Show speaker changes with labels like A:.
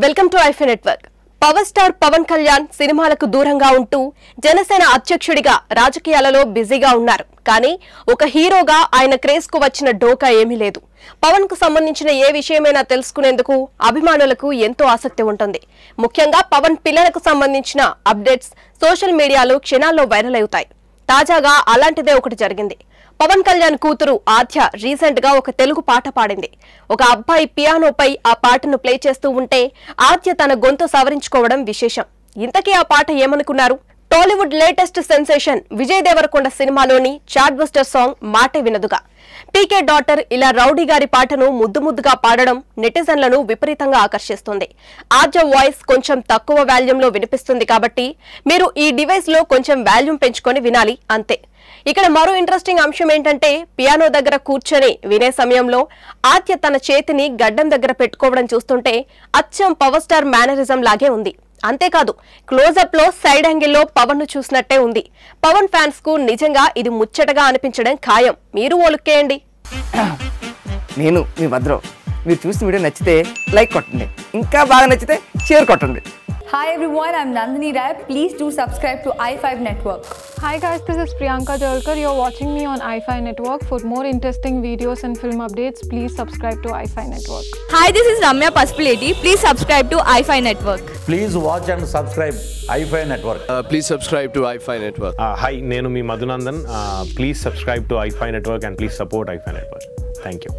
A: Welcome to ఐఫై network. Power star Pawan Kalyan సినిమాలకు దూరంగా ఉంటూ జనసేన అధ్యక్షుడిగా రాజకీయాలలో బిజీగా ఉన్నారు. కానీ ఒక హీరోగా ఆయన క్రేజ్ కు వచ్చిన డోకా ఏమీ లేదు. పవన్ కు సంబంధించిన ఏ విషయమైనా తెలుసుకునేందుకు అభిమానులకు ఎంతో ఆసక్తి ఉంటుంది. ముఖ్యంగా పవన్ పిల్లలకు సంబంధించిన అప్డేట్స్ సోషల్ మీడియాలో క్షణాల్లో వైరల్ అవుతాయి. తాజాగా అలాంటిదే ఒకటి జరిగింది. పవన్ కళ్యాణ్ కూతురు ఆద్య రీసెంట్ గా ఒక తెలుగు పాట పాడింది. ఒక అబ్బాయి పియానోపై ఆ పాటను ప్లే చేస్తూ ఉంటే ఆద్య తన గొంతు సవరించుకోవడం విశేషం. ఇంతకీ ఆ పాట ఏమనుకున్నారు? టాలీవుడ్ లేటెస్ట్ సెన్సేషన్ విజయ్ దేవరకొండ సినిమాలోని చాట్ బస్టర్ సాంగ్ మాటే వినదుగా. పీకే డాటర్ ఇలా రౌడీ గారి పాటను ముద్దుగా పాడడం నెటిజన్లను విపరీతంగా ఆకర్షిస్తుంది. ఆద్య వాయిస్ కొంచెం తక్కువ వాల్యూమ్లో వినిపిస్తుంది కాబట్టి మీరు ఈ డివైస్ లో కొంచెం వాల్యూమ్ పెంచుకొని వినాలి అంతే. ఇక్కడ మరో ఇంట్రెస్టింగ్ అంశం ఏంటంటే పియానో దగ్గర కూర్చొని వినే సమయంలో ఆద్య తన చేతిని గడ్డం దగ్గర పెట్టుకోవడం చూస్తుంటే అచ్చం పవర్ స్టార్ మేనరిజం లాగే ఉంది. అంతేకాదు క్లోజప్ లో సైడ్ యాంగిల్లో పవన్ ను చూసినట్టే ఉంది. పవన్ ఫ్యాన్స్ కు నిజంగా ఇది ముచ్చటగా అనిపించడం ఖాయం. మీరు ఓలుక్కేయండి.
B: నేను మీ భద్రం. మీరు చూసిన వీడియో నచ్చితే లైక్ కొట్టండి, ఇంకా బాగా నచ్చితే షేర్ కొట్టండి.
C: Hi everyone, I'm Nandini Rai. Please do subscribe to i5 Network.
D: Hi guys, this is Priyanka Jalkar. You're watching me on iFi Network. For more interesting videos and film updates, please subscribe to iFi Network.
E: Hi, this is Ramya Pasupuleti. Please subscribe to iFi Network.
F: Please watch and subscribe iFi Network.
G: Please subscribe to iFi Network.
H: Hi, nenu mi Madhunandan. Please subscribe to iFi Network and please support iFi Network. Thank you.